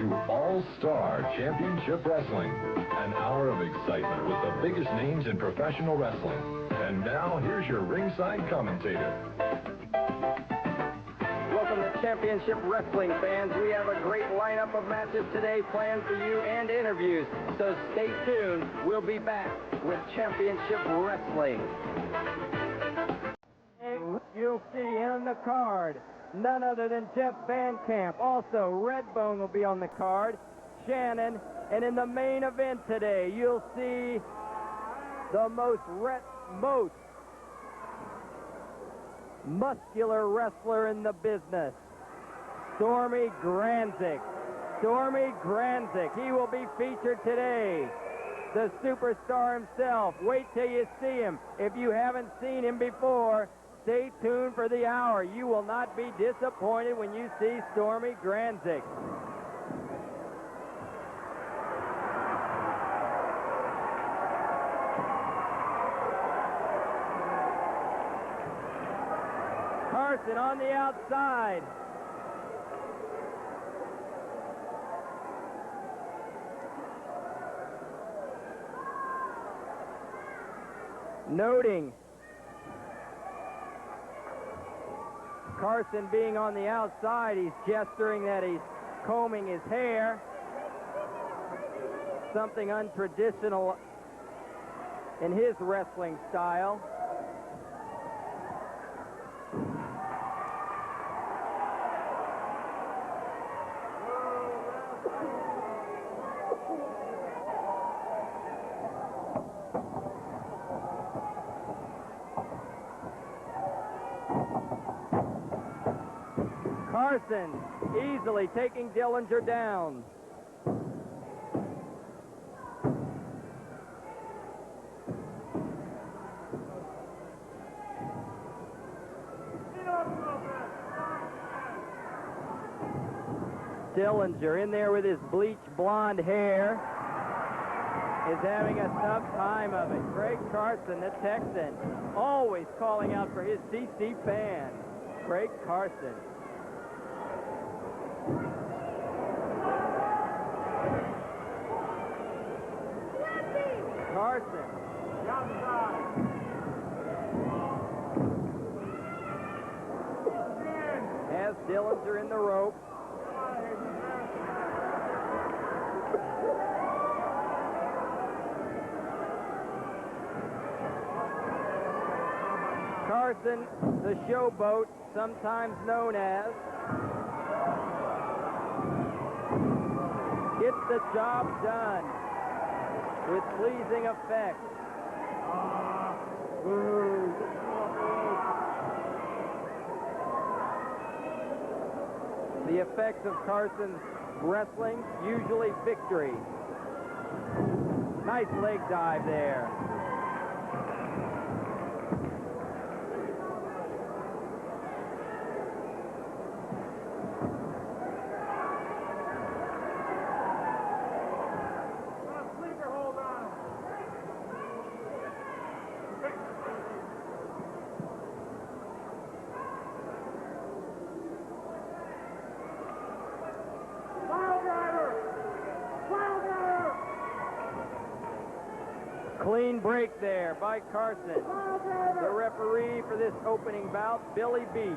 to All-Star Championship Wrestling. An hour of excitement with the biggest names in professional wrestling. And now, here's your ringside commentator. Welcome to Championship Wrestling, fans. We have a great lineup of matches today planned for you and interviews. So stay tuned. We'll be back with Championship Wrestling. You'll see in the card none other than Jeff Van Camp. Also, Redbone will be on the card. Shannon. And in the main event today, you'll see the most muscular wrestler in the business, Stormy Granzik. Stormy Granzik. He will be featured today. The superstar himself. Wait till you see him. If you haven't seen him before, stay tuned for the hour. You will not be disappointed when you see Stormy Granzik. Carson on the outside. Noting Carson being on the outside, he's gesturing that he's combing his hair. Something untraditional in his wrestling style. Carson easily taking Dillinger down. Dillinger in there with his bleached blonde hair is having a tough time of it. Craig Carson, the Texan, always calling out for his CC fans. Craig Carson. Carson. Has Dillinger in the rope. Carson, the showboat, sometimes known as, gets the job done with pleasing effect. The effects of Carson's wrestling, usually victory. Nice leg dive there. Clean break there by Carson. The referee for this opening bout, Billy Beach.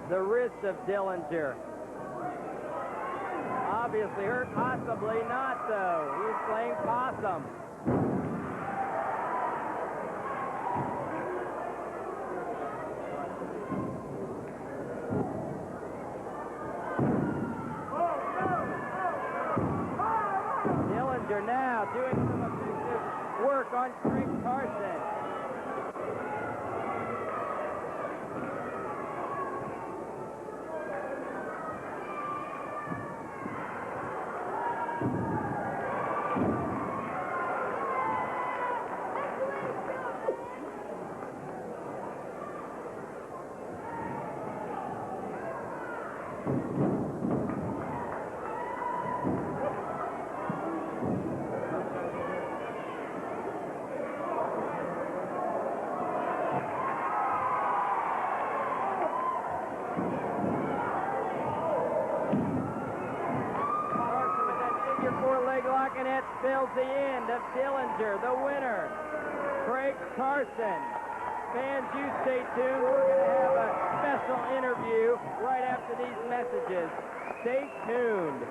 The wrist of Dillinger. Obviously hurt, possibly not though. He's playing possum. Now doing some effective work on Craig Carson. for leg lock, and that spells the end of Dillinger, the winner. Craig Carson. Fans, you stay tuned. We're going to have a special interview right after these messages. Stay tuned.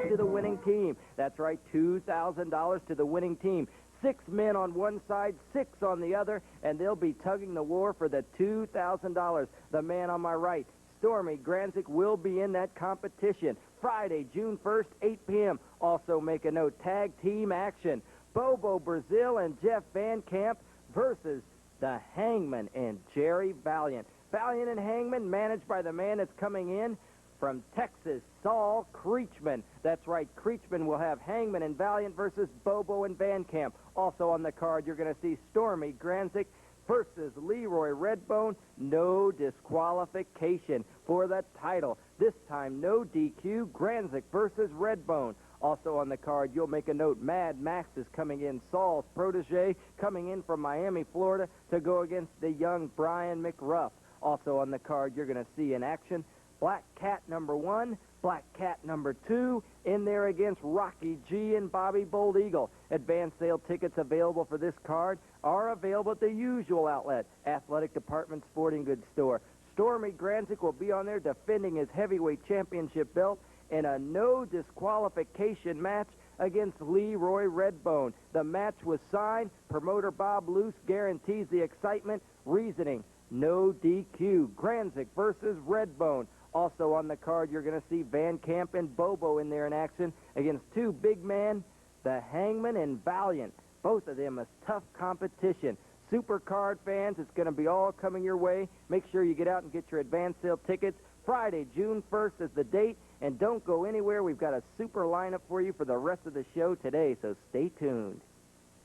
To the winning team. That's right, $2,000 to the winning team. 6 men on one side, 6 on the other, and they'll be tugging the war for the $2,000. The man on my right, Stormy Granzik, will be in that competition. Friday, June 1st, 8 p.m. Also make a note, tag team action. Bobo Brazil and Jeff Van Camp versus the Hangman and Jerry Valiant. Valiant and Hangman managed by the man that's coming in from Texas, Saul Creechman. That's right, Creechman will have Hangman and Valiant versus Bobo and Van Camp. Also on the card, you're going to see Stormy Granzik versus Leroy Redbone. No disqualification for the title. This time, no DQ. Granzik versus Redbone. Also on the card, you'll make a note, Mad Max is coming in, Saul's protege, coming in from Miami, Florida, to go against the young Brian McRuff. Also on the card, you're going to see in action, Black Cat number 1, Black Cat number 2, in there against Rocky G and Bobby Bold Eagle. Advance sale tickets available for this card are available at the usual outlet, Athletic Department Sporting Goods Store. Stormy Granzik will be on there defending his heavyweight championship belt in a no disqualification match against Leroy Redbone. The match was signed. Promoter Bob Luce guarantees the excitement. Reasoning, no DQ. Granzik versus Redbone. Also on the card, you're going to see Van Camp and Bobo in there in action against 2 big men, the Hangman and Valiant. Both of them a tough competition. Super card fans, it's going to be all coming your way. Make sure you get out and get your advance sale tickets. Friday, June 1st is the date, and don't go anywhere. We've got a super lineup for you for the rest of the show today, so stay tuned.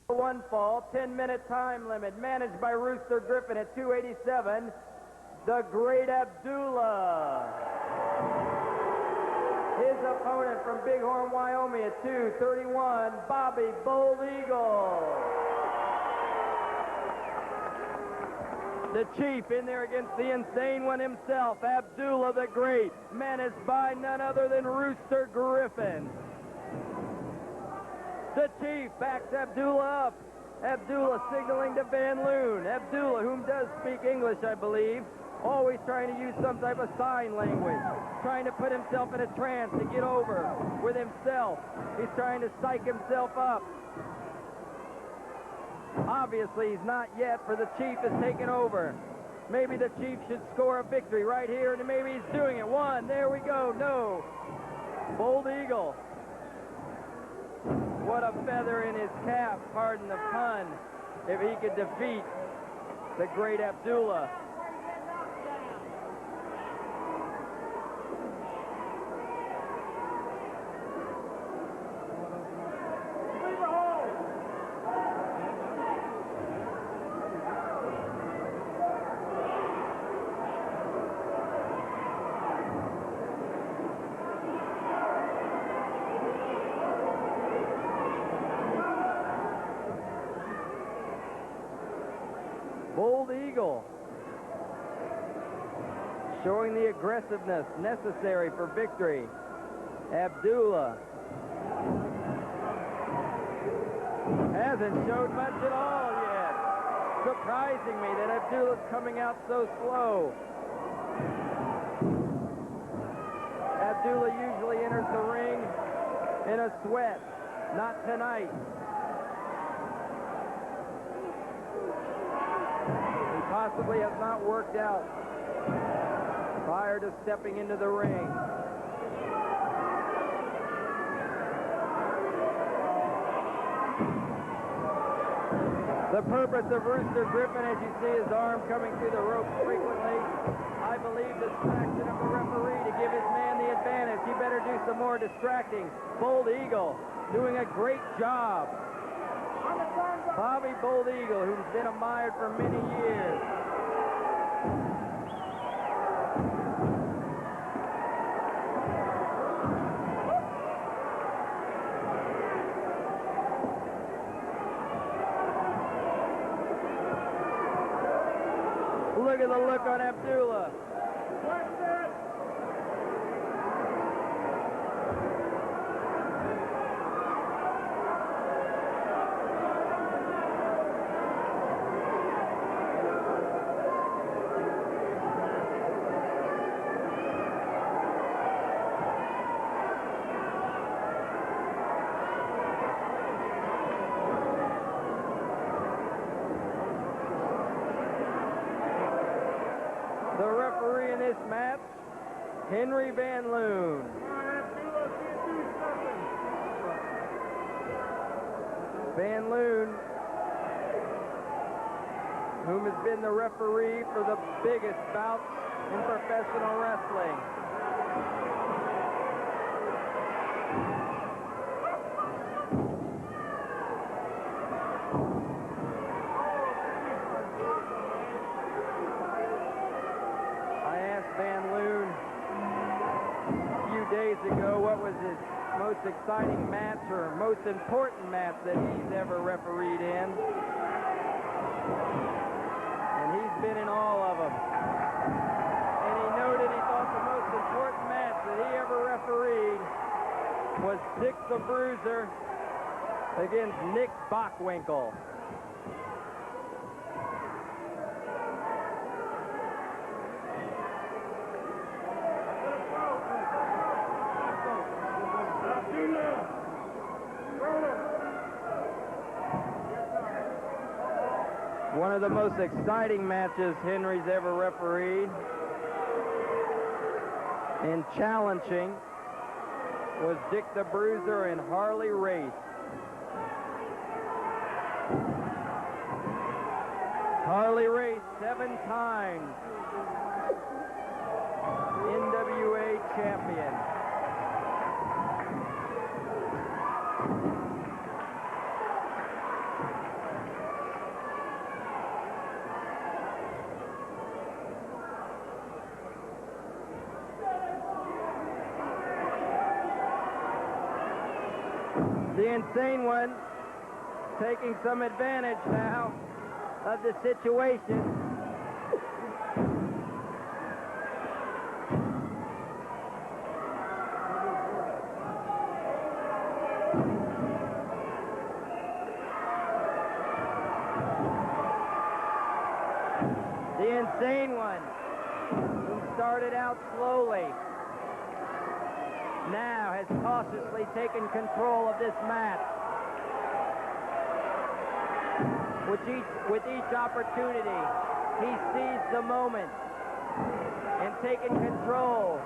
One fall, 10-minute time limit, managed by Rooster Griffin at 287. The great Abdullah. His opponent from Bighorn, Wyoming at 231, Bobby Bold Eagle. The Chief in there against the insane one himself, Abdullah the Great, managed by none other than Rooster Griffin. The Chief backs Abdullah up. Abdullah signaling to Van Loon. Abdullah, whom does speak English, I believe, always trying to use some type of sign language, trying to put himself in a trance to get over with himself. He's trying to psych himself up. Obviously, he's not yet, for the Chief is taking over. Maybe the Chief should score a victory right here, and maybe he's doing it. 1, there we go, no. Bold Eagle. What a feather in his cap, pardon the pun, if he could defeat the great Abdullah. Bold Eagle showing the aggressiveness necessary for victory. Abdullah hasn't showed much at all yet. Surprising me that Abdullah's coming out so slow. Abdullah usually enters the ring in a sweat. Not tonight. Possibly has not worked out prior to stepping into the ring. The purpose of Rooster Griffin, as you see his arm coming through the ropes frequently, I believe distraction of the referee to give his man the advantage. He better do some more distracting. Bold Eagle doing a great job. Bobby Bold Eagle, who's been admired for many years. Look at the look on Abdullah. Henry Van Loon. Van Loon, whom has been the referee for the biggest bouts in professional wrestling. I asked Van Loon a few days ago what was his most exciting match or most important match that he's ever refereed in. And he's been in all of them. And he noted he thought the most important match that he ever refereed was Dick the Bruiser against Nick Bockwinkel. One of the most exciting matches Henry's ever refereed and challenging was Dick the Bruiser and Harley Race. Harley Race, 7 times NWA champion. The Insane One taking some advantage now of the situation. The Insane One, who started out slowly, now has cautiously taken control of this match. With each opportunity, he seized the moment and taken control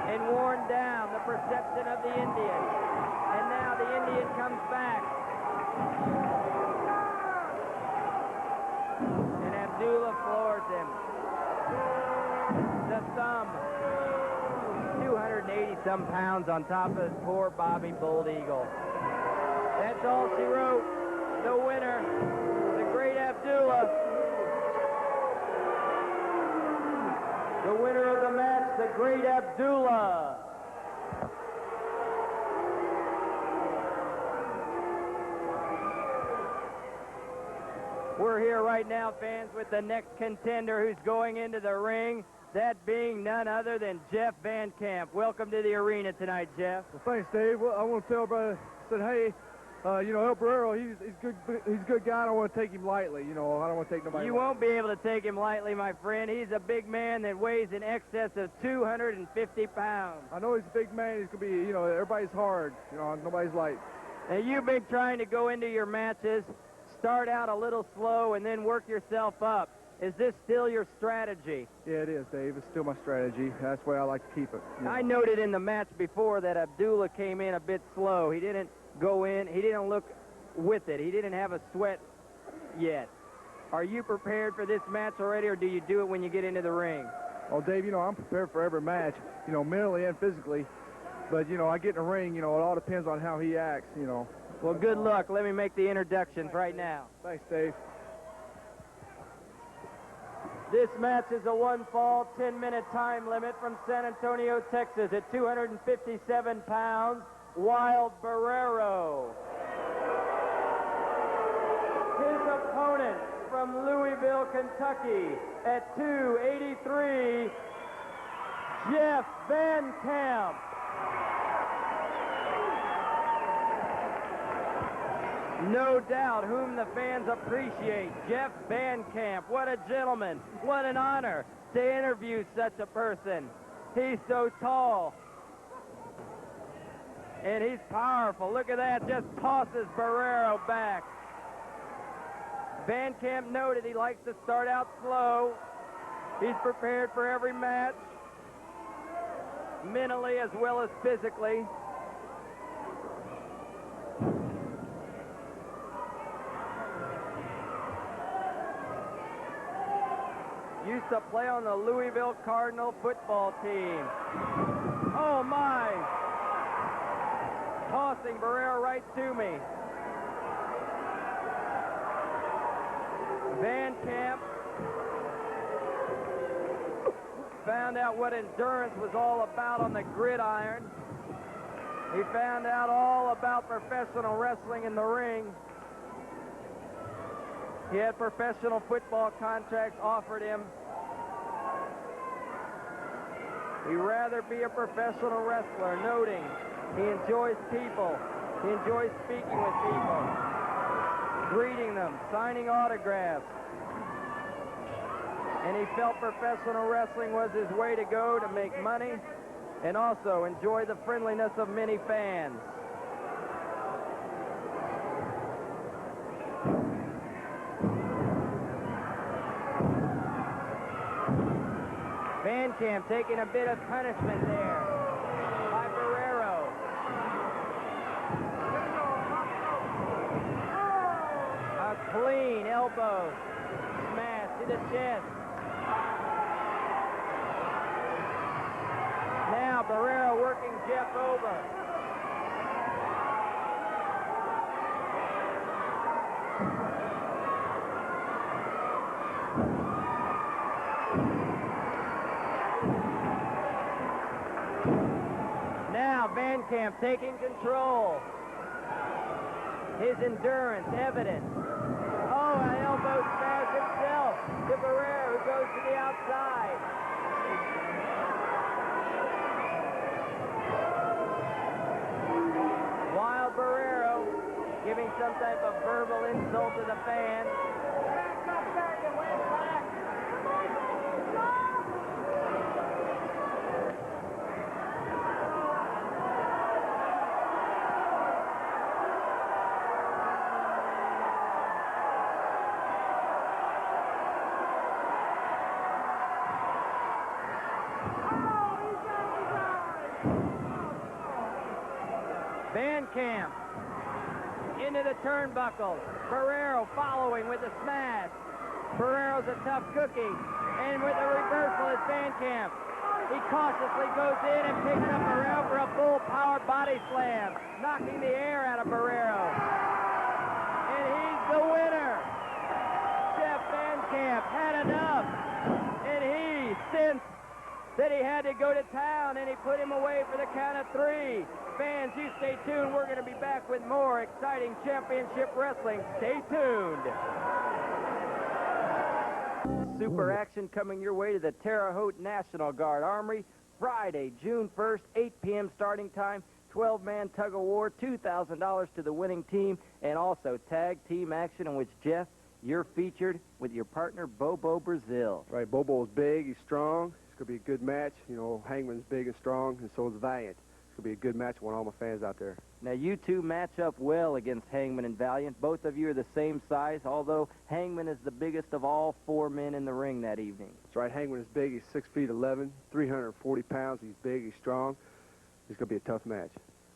and worn down the perception of the Indian. And now the Indian comes back. And Abdullah floors him. The thumb. 280-some pounds on top of this poor Bobby Bold Eagle. That's all she wrote. The winner, the great Abdullah. The winner of the match, the great Abdullah. We're here right now, fans, with the next contender who's going into the ring. That being none other than Jeff Van Camp. Welcome to the arena tonight, Jeff. Well, thanks, Dave. Well, I want to tell everybody, I said, hey, El Buerro, he's a good guy. I don't want to take him lightly. I don't want to take nobody. You won't be able to take him lightly, my friend. He's a big man that weighs in excess of 250 pounds. I know he's a big man. He's going to be, everybody's hard. Nobody's light. And you've been trying to go into your matches, start out a little slow, and then work yourself up. Is this still your strategy? Yeah, it is, Dave. It's still my strategy. That's the way I like to keep it. I noted in the match before that Abdullah came in a bit slow. He didn't go in. He didn't look with it. He didn't have a sweat yet. Are you prepared for this match already, or do you do it when you get into the ring? Oh, Dave, I'm prepared for every match, mentally and physically. But, I get in the ring, it all depends on how he acts, Well, good luck. Let me make the introductions right now. Thanks, Dave. This match is a one-fall, 10-minute time limit from San Antonio, Texas at 257 pounds, Wild Bracero. His opponent from Louisville, Kentucky at 283, Jeff Van Camp. No doubt whom the fans appreciate, Jeff Van Camp. What a gentleman. What an honor to interview such a person. He's so tall. And he's powerful. Look at that, just tosses Buerro back. Van Camp noted he likes to start out slow. He's prepared for every match. mentally as well as physically. Used to play on the Louisville Cardinal football team. Oh my! Tossing Buerro right to me. Van Camp found out what endurance was all about on the gridiron. He found out all about professional wrestling in the ring. He had professional football contracts offered him. He'd rather be a professional wrestler, noting he enjoys people. He enjoys speaking with people, greeting them, signing autographs. And he felt professional wrestling was his way to go to make money and also enjoy the friendliness of many fans. Van Camp taking a bit of punishment there by Bracero. A clean elbow smash to the chest. Now Bracero working Jeff over. Van Camp taking control. His endurance evident. Oh, an elbow smash himself to Buerro, who goes to the outside. While Buerro giving some type of verbal insult to the fans. Van Camp into the turnbuckle. Buerro following with a smash. Buerro's a tough cookie. And with a reversal is Van Camp. He cautiously goes in and picks up Buerro for a full power body slam, knocking the air out of Buerro. And he's the winner. Jeff Van Camp had enough. And he sensed that he had to go to town, and he put him away for the count of 3. Fans, you stay tuned. We're going to be back with more exciting championship wrestling. Stay tuned. Super action coming your way to the Terre Haute National Guard Armory. Friday, June 1st, 8 p.m. starting time. 12-man tug of war, $2,000 to the winning team, and also tag team action in which, Jeff, you're featured with your partner, Bobo Brazil. Right, Bobo's big, he's strong. It's going to be a good match. You know, Hangman's big and strong, and so is Valiant. It's going to be a good match. I want all my fans out there. Now, you two match up well against Hangman and Valiant. Both of you are the same size, although Hangman is the biggest of all 4 men in the ring that evening. That's right. Hangman is big. He's 6'11", 340 pounds. He's big. He's strong. It's going to be a tough match.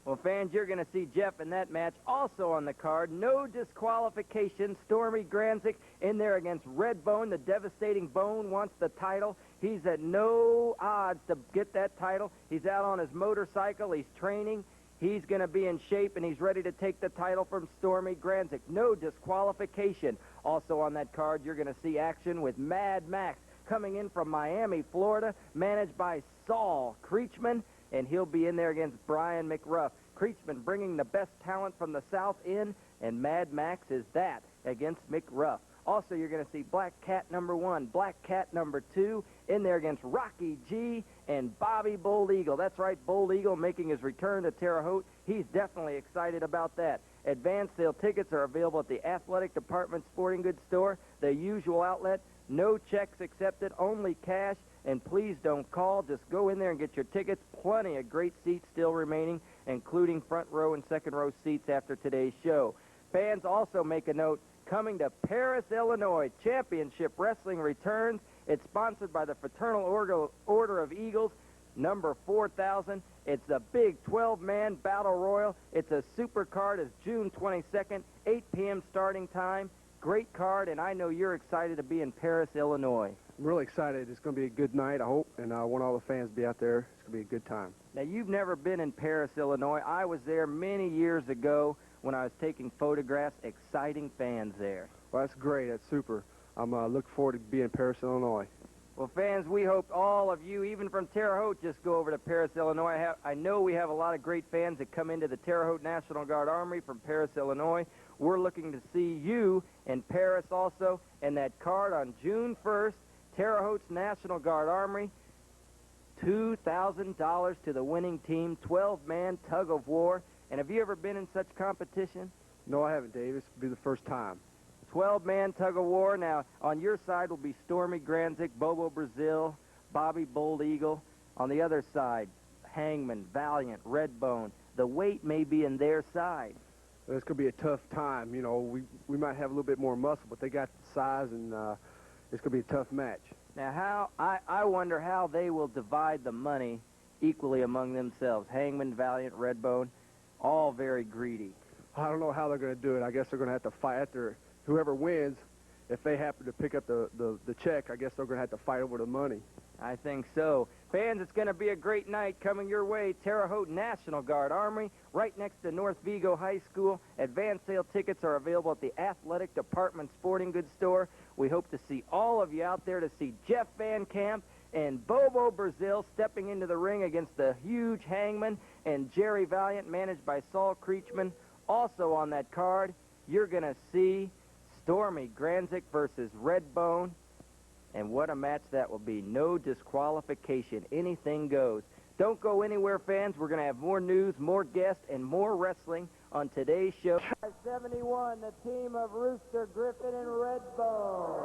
Well, fans, you're going to see Jeff in that match. Also on the card, no disqualification. Stormy Granzik in there against Redbone. The devastating Bone wants the title. He's at no odds to get that title. He's out on his motorcycle. He's training. He's going to be in shape, and he's ready to take the title from Stormy Granzik. No disqualification. Also on that card, you're going to see action with Mad Max coming in from Miami, Florida, managed by Saul Creechman, and he'll be in there against Brian McRuff. Creechman bringing the best talent from the South in, and Mad Max is that against McRuff. Also, you're going to see Black Cat number 1, Black Cat number 2, in there against Rocky G and Bobby Bull Eagle. That's right, Bull Eagle making his return to Terre Haute. He's definitely excited about that. Advance sale tickets are available at the Athletic Department Sporting Goods Store, the usual outlet. No checks accepted, only cash. And please don't call. Just go in there and get your tickets. Plenty of great seats still remaining, including front row and second row seats after today's show. Fans, also make a note, coming to Paris, Illinois, Championship Wrestling returns. It's sponsored by the Fraternal Order of Eagles. number 4,000. It's a big 12-man battle royal. It's a super card. It's June 22nd, 8 p.m. starting time. Great card, and I know you're excited to be in Paris, Illinois. I'm really excited. It's going to be a good night, I hope, and I want all the fans to be out there. It's going to be a good time. Now, you've never been in Paris, Illinois. I was there many years ago when I was taking photographs. Exciting fans there. Well, that's great. That's super. I'm looking forward to being in Paris, Illinois. Well, fans, we hope all of you, even from Terre Haute, just go over to Paris, Illinois. I know we have a lot of great fans that come into the Terre Haute National Guard Armory from Paris, Illinois. We're looking to see you in Paris also. And that card on June 1st, Terre Haute's National Guard Armory, $2,000 to the winning team, 12-man Tug of War. And have you ever been in such competition? No, I haven't, Dave. This will be the first time. 12-man Tug of War. Now, on your side will be Stormy, Granzik, Bobo, Brazil, Bobby, Bold Eagle. On the other side, Hangman, Valiant, Redbone. The weight may be in their side. Well, it's going to be a tough time. You know, we might have a little bit more muscle, but they got the size, and it's going to be a tough match. Now, I wonder how they will divide the money equally among themselves. Hangman, Valiant, Redbone, all very greedy. I don't know how they're going to do it. I guess they're going to have to fight after whoever wins. If they happen to pick up the check, I guess they're going to have to fight over the money. I think so. Fans, it's going to be a great night coming your way. Terre Haute National Guard Armory, right next to North Vigo High School. Advance sale tickets are available at the Athletic Department Sporting Goods Store. We hope to see all of you out there to see Jeff Van Camp and Bobo Brazil stepping into the ring against the huge Hangman and Jerry Valiant, managed by Saul Creechman. Also on that card, you're going to see Stormy, Granzik versus Redbone. And what a match that will be. No disqualification. Anything goes. Don't go anywhere, fans. We're going to have more news, more guests, and more wrestling on today's show. 71, the team of Rooster, Griffin, and Redbone.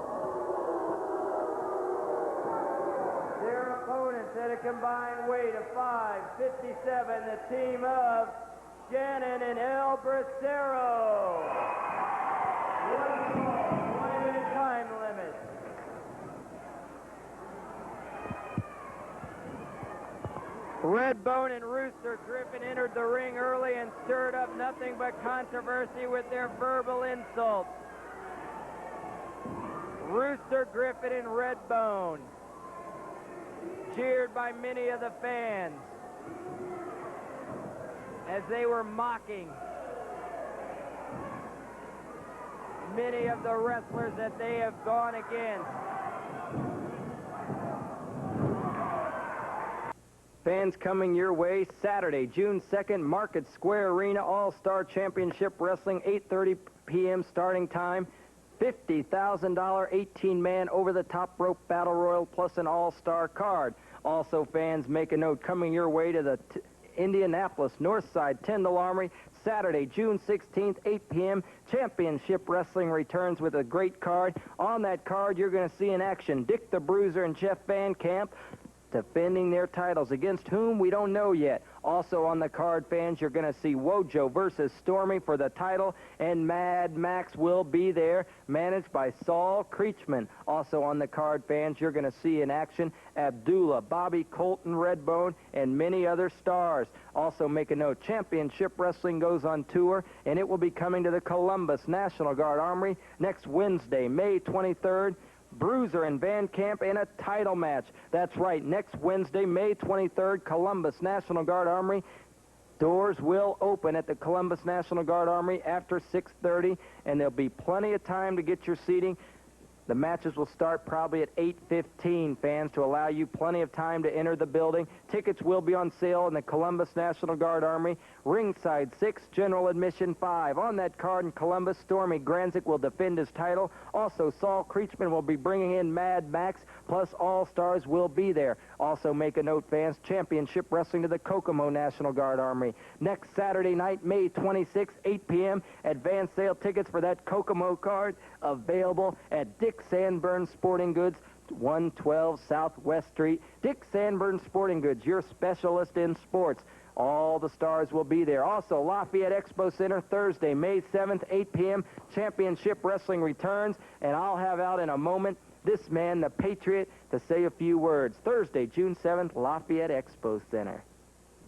Their opponents at a combined weight of 557, the team of Shannon and Bracero. One minute time limit. Redbone and Rooster Griffin entered the ring early and stirred up nothing but controversy with their verbal insults. Rooster Griffin and Redbone, cheered by many of the fans as they were mocking many of the wrestlers that they have gone against. Fans coming your way Saturday, June 2nd, Market Square Arena, All-Star Championship Wrestling, 8:30 p.m. starting time. $50,000 18-man over-the-top rope battle royal plus an all-star card. Also, fans, make a note, coming your way to the Indianapolis Northside Tyndall Armory, Saturday, June 16th, 8 p.m. Championship Wrestling returns with a great card. On that card, you're going to see in action Dick the Bruiser and Jeff Van Camp, defending their titles, against whom we don't know yet. Also on the card, fans, you're going to see Wojo versus Stormy for the title, and Mad Max will be there, managed by Saul Creechman. Also on the card, fans, you're going to see in action Abdullah, Bobby, Colton, Redbone, and many other stars. Also make a note, Championship Wrestling goes on tour, and it will be coming to the Columbus National Guard Armory next Wednesday, May 23rd. Bruiser and Van Camp in a title match. That's right, next Wednesday, May 23rd, Columbus National Guard Armory. Doors will open at the Columbus National Guard Armory after 6:30, and there'll be plenty of time to get your seating. The matches will start probably at 8:15, fans, to allow you plenty of time to enter the building. Tickets will be on sale in the Columbus National Guard Armory. Ringside 6, general admission 5. On that card in Columbus, Stormy Granzik will defend his title. Also, Saul Creechman will be bringing in Mad Max, plus All-Stars will be there. Also, make a note, fans, Championship Wrestling to the Kokomo National Guard Armory. Next Saturday night, May 26, 8 p.m., advance sale tickets for that Kokomo card available at Dick Sanborn Sporting Goods, 112 Southwest Street. Dick Sanborn Sporting Goods, your specialist in sports. All the stars will be there. Also, Lafayette Expo Center, Thursday, May 7th, 8 p.m. Championship Wrestling returns, and I'll have out in a moment this man, the Patriot, to say a few words. Thursday, June 7th, Lafayette Expo Center.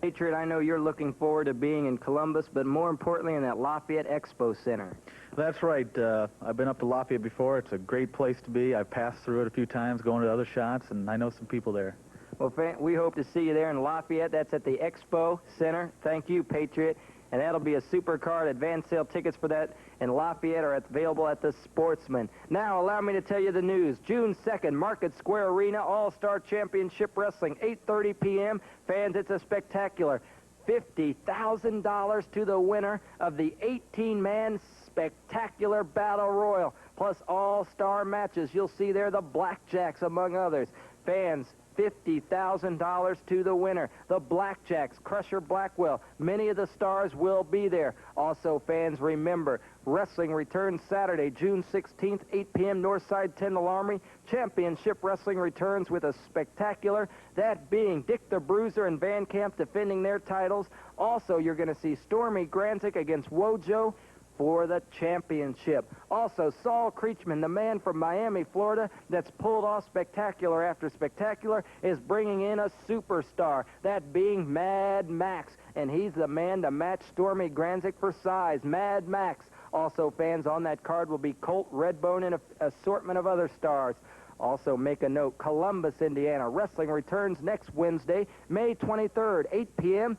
Patriot, I know you're looking forward to being in Columbus, but more importantly in that Lafayette Expo Center. That's right. I've been up to Lafayette before. It's a great place to be. I've passed through it a few times going to other shots, and I know some people there. Well, we hope to see you there in Lafayette. That's at the Expo Center. Thank you, Patriot. And that'll be a supercard. Advance sale tickets for that in Lafayette are available at the Sportsman. Now, allow me to tell you the news. June 2nd, Market Square Arena, All-Star Championship Wrestling, 8:30 p.m. Fans, it's a spectacular $50,000 to the winner of the 18-man spectacular Battle Royal, plus all-star matches. You'll see there the Blackjacks, among others. Fans, $50,000 to the winner. The Blackjacks, Crusher Blackwell. Many of the stars will be there. Also, fans, remember, wrestling returns Saturday, June 16th, 8 p.m., Northside Tyndall Armory. Championship Wrestling returns with a spectacular, that being Dick the Bruiser and Van Camp defending their titles. Also, you're going to see Stormy Granzik against Wojo for the championship. Also, Saul Creechman, the man from Miami, Florida, that's pulled off spectacular after spectacular, is bringing in a superstar, that being Mad Max, and he's the man to match Stormy Granzik for size. Mad Max. Also, fans, on that card will be Colt, Redbone, and an assortment of other stars. Also, make a note, Columbus, Indiana. Wrestling returns next Wednesday, May 23rd, 8 p.m.,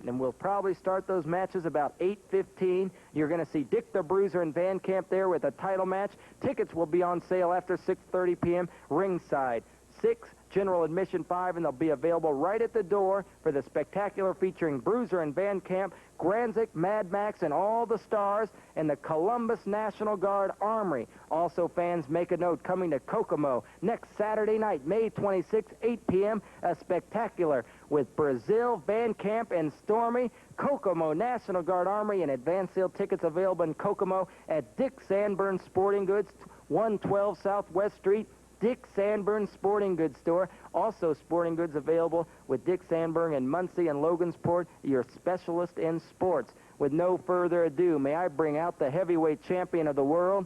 and we'll probably start those matches about 8:15. You're going to see Dick the Bruiser and Van Camp there with a title match. Tickets will be on sale after 6:30 p.m. ringside. 6, general admission 5, and they'll be available right at the door for the spectacular featuring Bruiser and Van Camp, Granzik, Mad Max, and all the stars, and the Columbus National Guard Armory. Also, fans, make a note, coming to Kokomo next Saturday night, May 26, 8 p.m., a spectacular with Brazil, Van Camp, and Stormy. Kokomo National Guard Armory, and advance sale tickets available in Kokomo at Dick Sanborn Sporting Goods, 112 Southwest Street, Dick Sanborn Sporting Goods Store. Also, sporting goods available with Dick Sanborn in Muncie and Logansport, your specialist in sports. With no further ado, may I bring out the heavyweight champion of the world?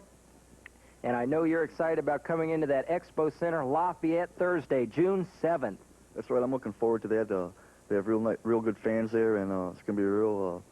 And I know you're excited about coming into that Expo Center, Lafayette, Thursday, June 7th. That's right. I'm looking forward to that. They have real good fans there, and it's going to be a real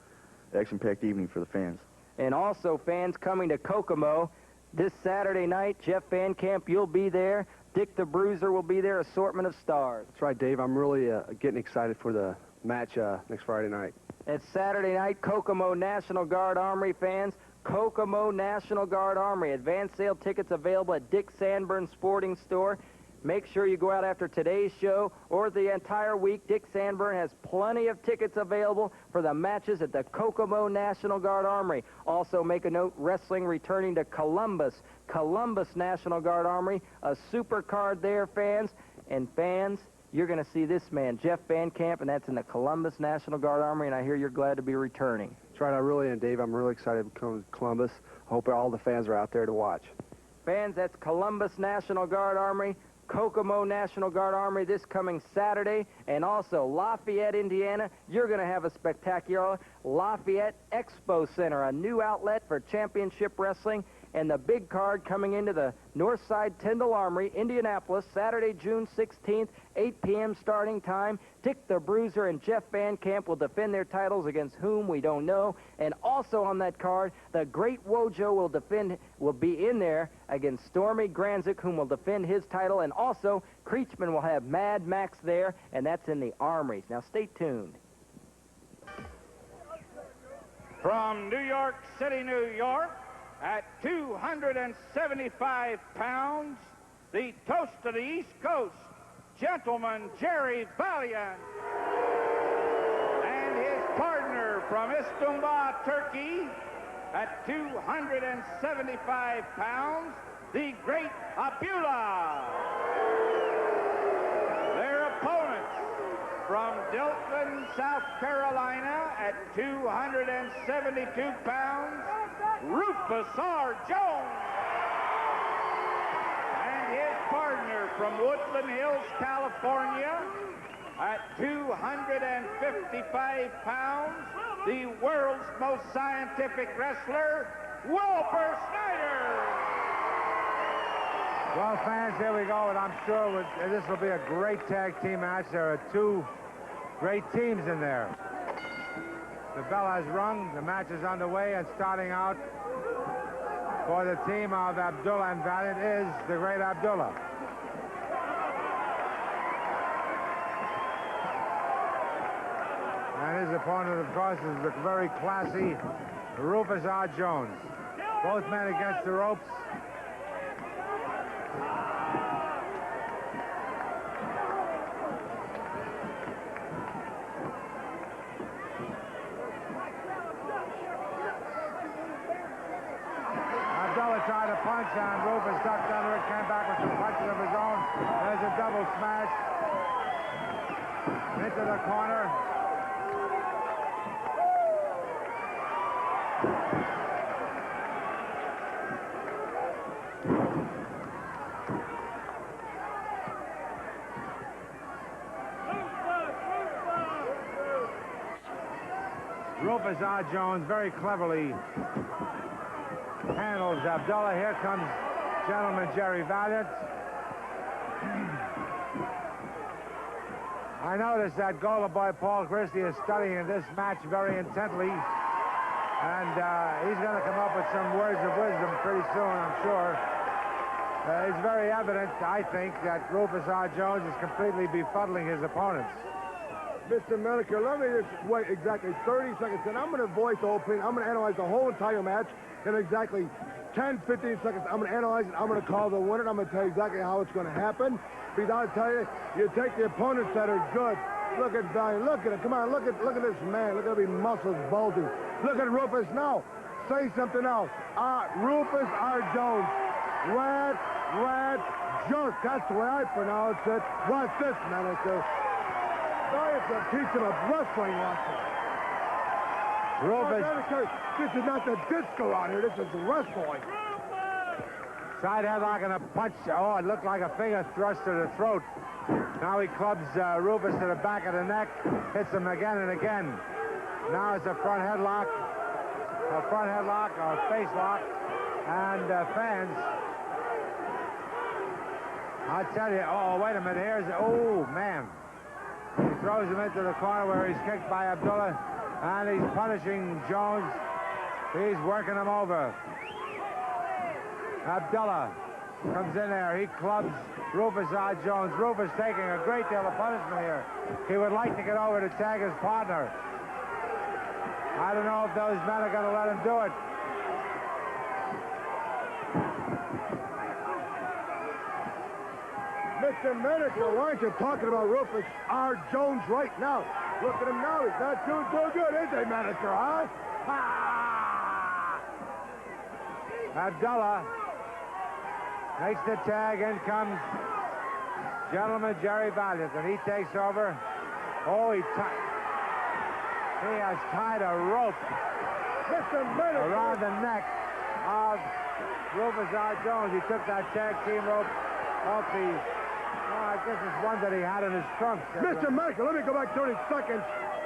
action-packed evening for the fans. And also, fans, coming to Kokomo this Saturday night, Jeff Van Camp, you'll be there. Dick the Bruiser will be there, assortment of stars. That's right, Dave. I'm really getting excited for the match next Friday night. It's Saturday night, Kokomo National Guard Armory, fans. Kokomo National Guard Armory. Advance sale tickets available at Dick Sanborn Sporting Store. Make sure you go out after today's show or the entire week. Dick Sanborn has plenty of tickets available for the matches at the Kokomo National Guard Armory. Also, make a note, wrestling returning to Columbus. Columbus National Guard Armory, a super card there, fans. And fans, you're going to see this man, Jeff Van Camp, and that's in the Columbus National Guard Armory, and I hear you're glad to be returning. That's right, I really am, Dave. I'm really excited to come to Columbus. I hope all the fans are out there to watch. Fans, that's Columbus National Guard Armory, Kokomo National Guard Armory this coming Saturday, and also Lafayette, Indiana. You're going to have a spectacular Lafayette Expo Center, a new outlet for championship wrestling, and the big card coming into the Northside Tyndall Armory, Indianapolis, Saturday, June 16th, 8 p.m. starting time. Dick the Bruiser and Jeff Van Camp will defend their titles against whom we don't know. And also on that card, the Great Wojo will be in there against Stormy Granzik, whom will defend his title. And also, Creechman will have Mad Max there, and that's in the Armories. Now, stay tuned. From New York City, New York, at 275 pounds, the toast of the East Coast, Gentleman Jerry Valiant, and his partner from Istanbul, Turkey, at 275 pounds, the great Abdullah. Their opponents from Dilton, South Carolina, at 272 pounds, Rufus R. Jones, and his partner from Woodland Hills, California, at 255 pounds, the world's most scientific wrestler, Wilbur Snyder. Well, fans, here we go, and I'm sure this will be a great tag team match. There are two great teams in there. The bell has rung, the match is underway, and starting out for the team of Abdullah and Valiant is the great Abdullah. And his opponent, of course, is the very classy Rufus R. Jones. Both men against the ropes. Abdullah tried to punch, and Rufus ducked under it, came back with some punches of his own. There's a double smash into the corner. Rufus R. Jones very cleverly handles Abdullah. Here comes gentleman Jerry Valiant. I noticed that Golden Boy Paul Christie is studying this match very intently, and he's going to come up with some words of wisdom pretty soon, I'm sure. It's very evident, I think, that Rufus R. Jones is completely befuddling his opponents. Mr. Meliker, let me just wait exactly 30 seconds, and I'm going to voice the whole opinion. I'm going to analyze the whole entire match in exactly 10, 15 seconds. I'm going to analyze it. I'm going to call the winner. I'm going to tell you exactly how it's going to happen. Because I'll tell you, you take the opponents that are good. Look at Valiant. Look at him. Come on, look at this man. Look at his muscles bulging. Look at Rufus now. Say something else. Rufus R. Jones. Red Junk. That's the way I pronounce it. Watch this, Meliker. I have to teach him a wrestling lesson. Rufus. This is not the disco out here. This is wrestling. Side headlock and a punch. Oh, it looked like a finger thrust to the throat. Now he clubs Rufus to the back of the neck. Hits him again and again. Now it's a front headlock. A face lock. And fans. I tell you. Oh, wait a minute. Here's. Oh, man. He throws him into the corner where he's kicked by Abdullah, and he's punishing Jones. He's working him over. Abdullah comes in there. He clubs Rufus R. Jones. Rufus taking a great deal of punishment here. He would like to get over to tag his partner. I don't know if those men are going to let him do it. Mr. Meliker, why aren't you talking about Rufus R. Jones right now? Look at him now. He's not doing so good, is he, Meliker, huh? Abdullah makes the tag. In comes gentleman Jerry Valiant, and he takes over. Oh, he has tied a rope around the neck of Rufus R. Jones. He took that tag team rope off the... I guess it's one that he had in his trunk. Mr. Meliker, let me go back 30 seconds.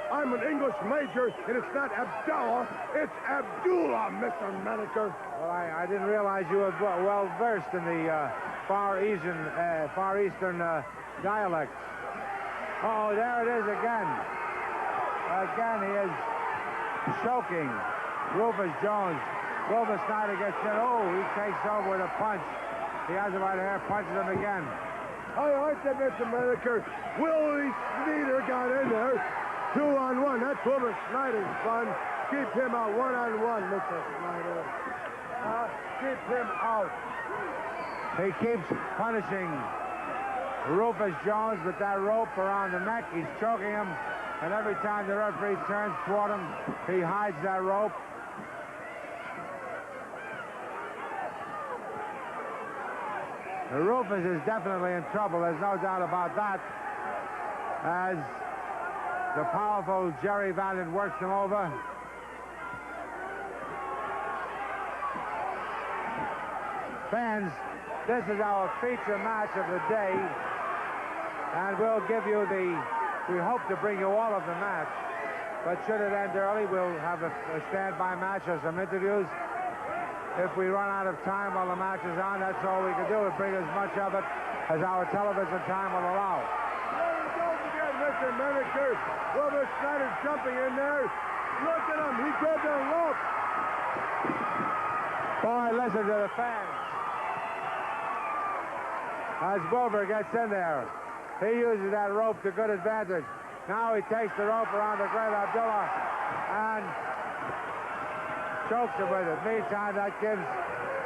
I'm an English major, and it's not Abdullah, it's Abdullah, Mr. Meliker. Well, I didn't realize you were well versed in the Far Eastern dialects. Oh, there it is again. Again, he is choking Rufus Jones. Wilbur Snyder gets in. Oh, he takes over with a punch. He has him right here, punches him again. I said, Mr. Meliker, Willie Snyder got in there. 2-on-1. That's Wilbur Snyder's fun. Keep him out 1-on-1, Mr. Snyder. Keep him out. He keeps punishing Rufus Jones with that rope around the neck. He's choking him, and every time the referee turns toward him, he hides that rope. Rufus is definitely in trouble. There's no doubt about that. As the powerful Jerry Valiant works him over. Fans, this is our feature match of the day. And we'll give you we hope to bring you all of the match. But should it end early, we'll have a standby match or some interviews. if we run out of time while the match is on, that's all we can do, is bring as much of it as our television time will allow. Don't forget, Mr. Manager, Wilbur Snyder jumping in there. Look at him. He grabbed the rope. Boy, listen to the fans. As Wilbur gets in there, he uses that rope to good advantage. Now he takes the rope around the great Abdullah and chokes him with it. Meantime, that gives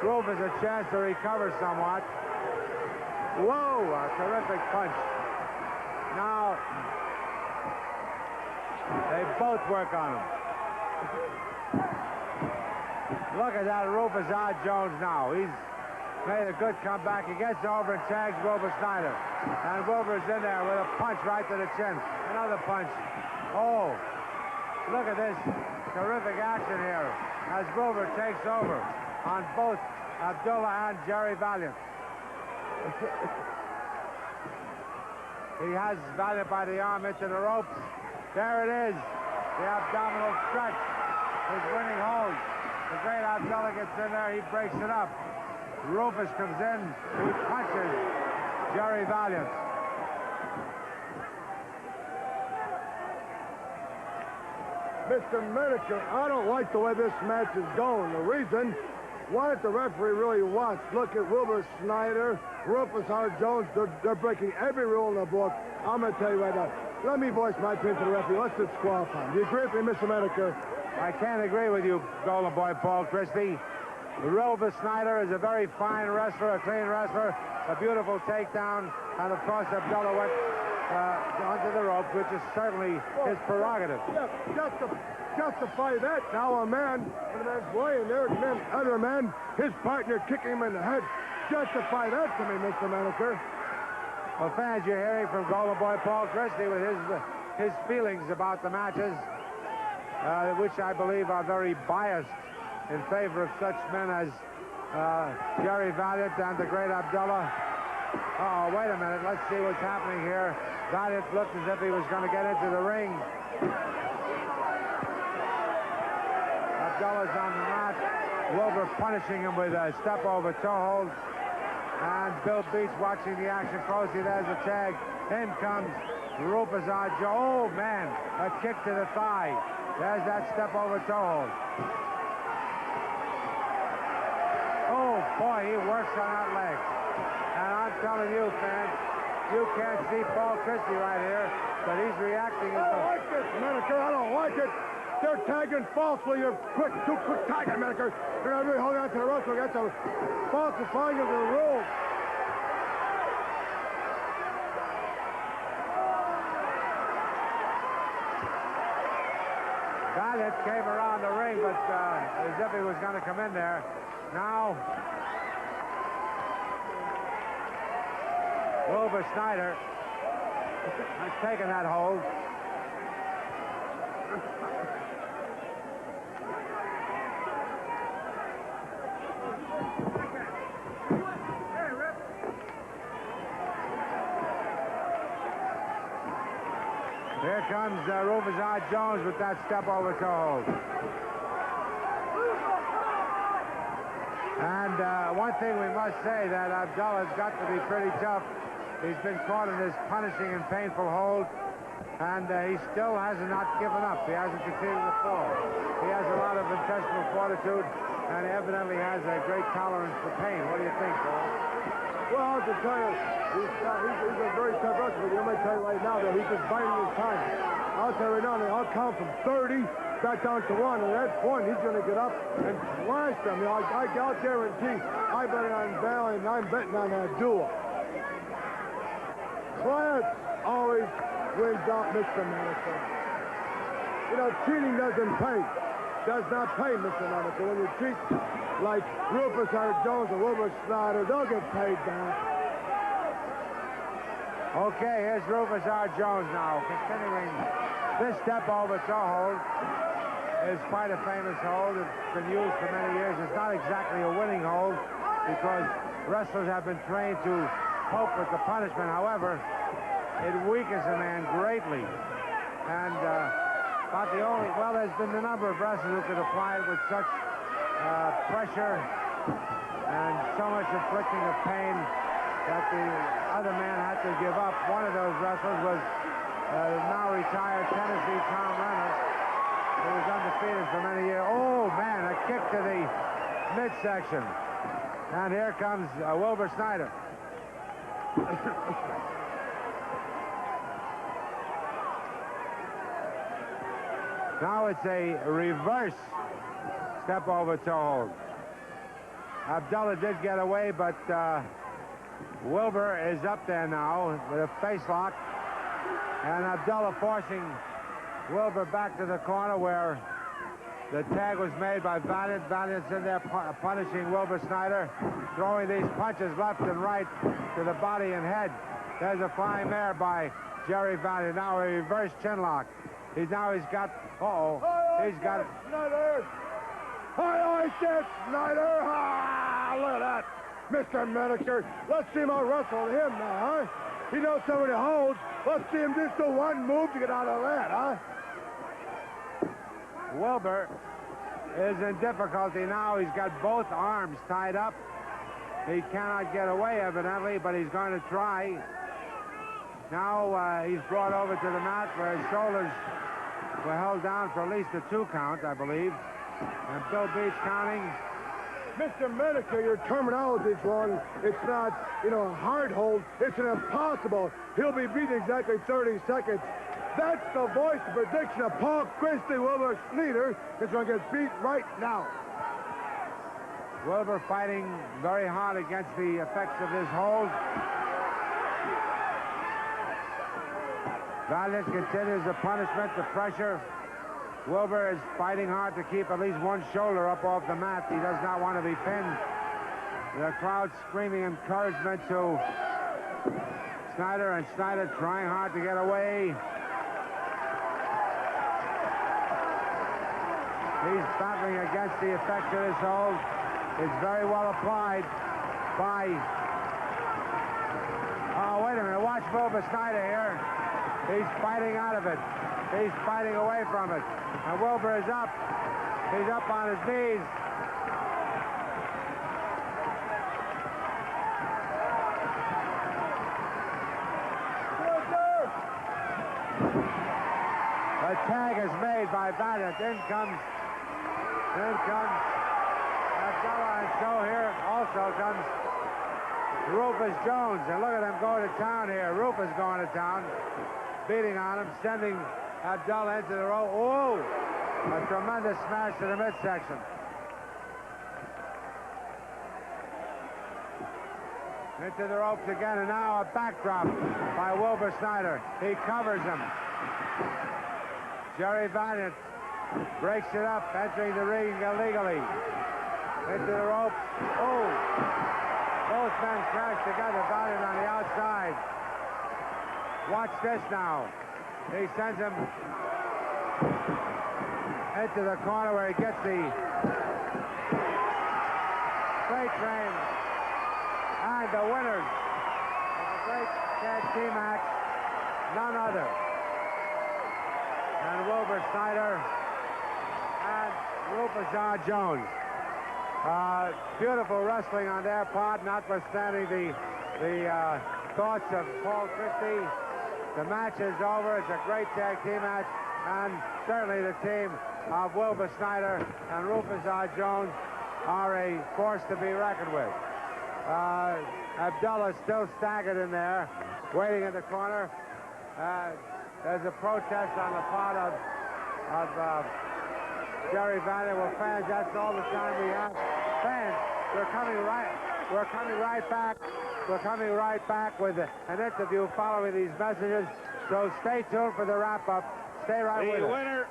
Rufus a chance to recover somewhat. Whoa, a terrific punch. Now, they both work on him. Look at that Rufus R. Jones now. He's made a good comeback. He gets over and tags Wilbur Snyder. And Wilbur's in there with a punch right to the chin. Another punch. Oh, look at this terrific action here as Wilbur takes over on both Abdullah and Jerry Valiant. He has Valiant by the arm into the ropes. There it is. The abdominal stretch. His winning hold. The great Abdullah gets in there. He breaks it up. Rufus comes in. He punches Jerry Valiant. Mr. Manager, I don't like the way this match is going. The reason, what the referee really wants. Look at Wilbur Snyder, Rufus R. Jones. They're breaking every rule in the book. I'm going to tell you right now. Let me voice my opinion to the referee. Let's disqualify him. Do you agree with me, Mr. Manager? I can't agree with you, Golden Boy Paul Christie. Rufus Snyder is a very fine wrestler, a clean wrestler, a beautiful takedown, and of course Abdullah went onto the ropes, which is certainly his prerogative. Yeah, justify that. Now a man, when a man's laying there, and then other man, his partner kicking him in the head. Justify that to me, Mr. Manager. Well, fans, you're hearing from Golden Boy Paul Christie with his feelings about the matches, which I believe are very biased in favor of such men as Jerry Valiant and the great Abdullah. Oh, wait a minute. Let's see what's happening here. Valiant looked as if he was going to get into the ring. Abdullah's on the mat. Wilbur punishing him with a step-over toe hold. And Bill Beach watching the action closely. There's a tag. In comes Rufus R. Jones. Oh, man. A kick to the thigh. There's that step-over toe hold. Oh, boy, he works on that leg. And I'm telling you, fans, you can't see Paul Christie right here, but he's reacting as I don't like this, Manager. I don't like it. They're tagging falsely. You're too quick tagging, Manager. You're not really holding on to the ropes. That's a falsifying of the rules. Valiant came around the ring, but as if he was going to come in there. Now, Wilbur Snyder has taken that hold. Here comes Rufus R. Jones with that step-over toe hold. And one thing we must say, that Abdullah's got to be pretty tough. He's been caught in this punishing and painful hold, and he still has not given up. He hasn't continued to fall. He has a lot of intestinal fortitude, and evidently has a great tolerance for pain. What do you think, Paul? Well, I have to tell you, he's a very tough wrestler, but I'm going to tell you right now that he's just biding his time. I'll tell you right now, I'll count from 30 back down to 1, and at that point, he's going to get up and slash them. You know, I'll guarantee, I bet on Valiant, and I'm betting on Abdullah. Class always wins out, Mr. Manager. You know, cheating doesn't pay. Does not pay, Mr. Manager. When you cheat like Rufus R. Jones or Wilbur Snyder, they'll get paid back. Okay, here's Rufus R. Jones now, continuing this step-over toe hold. Is quite a famous hold. It's been used for many years. It's not exactly a winning hold because wrestlers have been trained to cope with the punishment. However, it weakens a man greatly. And about the only, well, there's been a number of wrestlers who could apply it with such pressure and so much inflicting of pain that the other man had to give up. One of those wrestlers was now retired Tennessee Tom Renner, who was undefeated for many years. Oh, man, a kick to the midsection. And here comes Wilbur Snyder. Now it's a reverse step over toe hold. Abdullah did get away, but Wilbur is up there now with a face lock. And Abdullah forcing Wilbur back to the corner where the tag was made by Valiant. Valiant's in there punishing Wilbur Snyder, throwing these punches left and right to the body and head. There's a flying mare by Jerry Valiant. Now a reverse chin lock. He's got, he's got it. Snyder! I said Snyder! Ah, look at that! Mr. Medicare, let's see him out-wrestle him now, huh? He knows so many holds. Let's see him just do one move to get out of that, huh? Wilbur is in difficulty now. He's got both arms tied up. He cannot get away, evidently, but he's going to try. Now he's brought over to the mat where his shoulders were held down for at least a 2 count, I believe. And Bill Beach counting. Mr. Medicare, your terminology is wrong. It's not, a hard hold. It's an impossible. He'll be beaten exactly 30 seconds. That's the voice of prediction of Paul Christie. Wilbur Snyder is going to get beat right now. Wilbur fighting very hard against the effects of this hold. Valiant continues the punishment, the pressure. Wilbur is fighting hard to keep at least one shoulder up off the mat. He does not want to be pinned. The crowd screaming encouragement to Snyder, and Snyder trying hard to get away. He's battling against the effects of this hold. It's very well applied by... Oh, wait a minute. Watch Wilbur Snyder here. He's fighting out of it. He's fighting away from it. And Wilbur is up. He's up on his knees. The tag is made by Valiant. In comes Abdullah, and so here also comes Rufus Jones. And look at him going to town here. Rufus going to town, beating on him, sending Abdullah into the rope. Oh, a tremendous smash to the midsection. Into the ropes again, and now a backdrop by Wilbur Snyder. He covers him. Jerry Valiant breaks it up, entering the ring illegally. Into the ropes. Oh! Both men crash together. Valiant on the outside. Watch this now. He sends him into the corner where he gets the freight train. And the winners of the great tag team match, none other than Wilbur Snyder and Rufus R. Jones. Beautiful wrestling on their part, notwithstanding the thoughts of Paul Christie. The match is over. It's a great tag team match, and certainly the team of Wilbur Snyder and Rufus R. Jones are a force to be reckoned with. Abdullah still staggered in there, waiting in the corner. There's a protest on the part of Jerry Valiant. Well, fans, that's all the time we have. Fans, we're coming right back. We're coming right back with an interview following these messages. So stay tuned for the wrap-up. Stay right with us. The winner.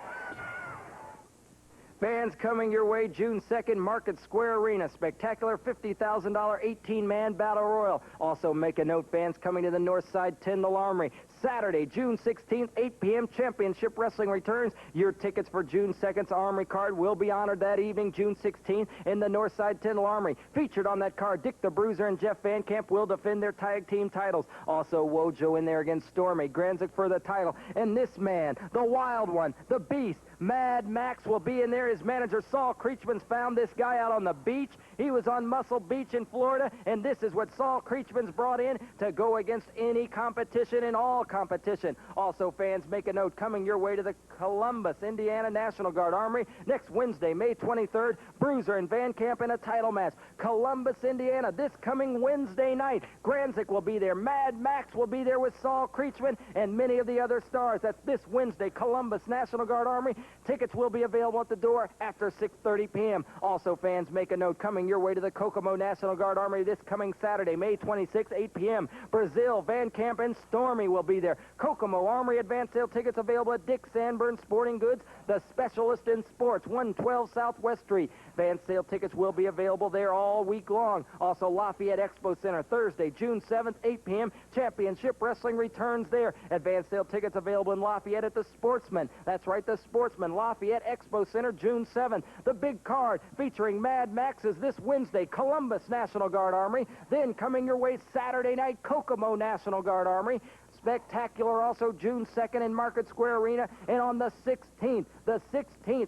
Fans coming your way June 2nd, Market Square Arena. Spectacular $50,000 18-man battle royal. Also make a note, fans coming to the north side, Tyndall Armory. Saturday, June 16th, 8 p.m., Championship Wrestling returns. Your tickets for June 2nd's Armory card will be honored that evening, June 16th, in the Northside Tyndall Armory. Featured on that card, Dick the Bruiser and Jeff Van Camp will defend their tag team titles. Also, Wojo in there against Stormy, Granzik for the title. And this man, the Wild One, the Beast, Mad Max will be in there. His manager, Saul Creechman's found this guy out on the beach. He was on Muscle Beach in Florida, and this is what Saul Creechman's brought in to go against any competition and all competition. Also, fans, make a note, coming your way to the Columbus, Indiana National Guard Armory next Wednesday, May 23rd, Bruiser and Van Camp in a title match. Columbus, Indiana, this coming Wednesday night. Granzik will be there. Mad Max will be there with Saul Creechman and many of the other stars. That's this Wednesday, Columbus National Guard Armory. Tickets will be available at the door after 6:30 p.m. Also, fans, make a note, coming your way to the Kokomo National Guard Armory this coming Saturday, May 26th, 8 p.m. Brazil, Van Camp, and Stormy will be there. Kokomo Armory advance sale tickets available at Dick Sanborn Sporting Goods, the specialist in sports, 112 Southwest Street. Advance sale tickets will be available there all week long. Also, Lafayette Expo Center, Thursday, June 7th, 8 p.m. Championship Wrestling returns there. Advance sale tickets available in Lafayette at the Sportsman. That's right, the Sportsman. Lafayette Expo Center, June 7th. The big card featuring Mad Max is this Wednesday, Columbus National Guard Armory. Then coming your way Saturday night, Kokomo National Guard Armory. Spectacular also June 2nd in Market Square Arena. And on the 16th,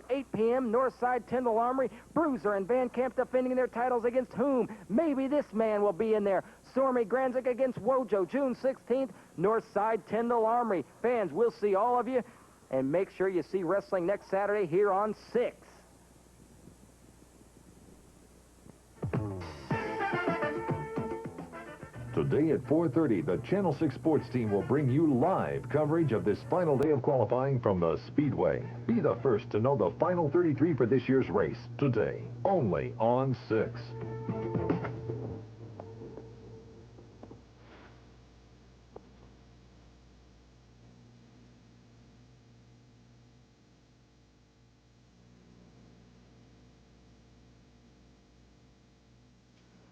8 p.m., Northside Tyndall Armory. Bruiser and Van Camp defending their titles against whom? Maybe this man will be in there. Stormy Granzik against Wojo, June 16th, Northside Tyndall Armory. Fans, we'll see all of you. And make sure you see wrestling next Saturday here on 6. Today at 4:30, the Channel 6 Sports Team will bring you live coverage of this final day of qualifying from the Speedway. Be the first to know the final 33 for this year's race today, only on 6.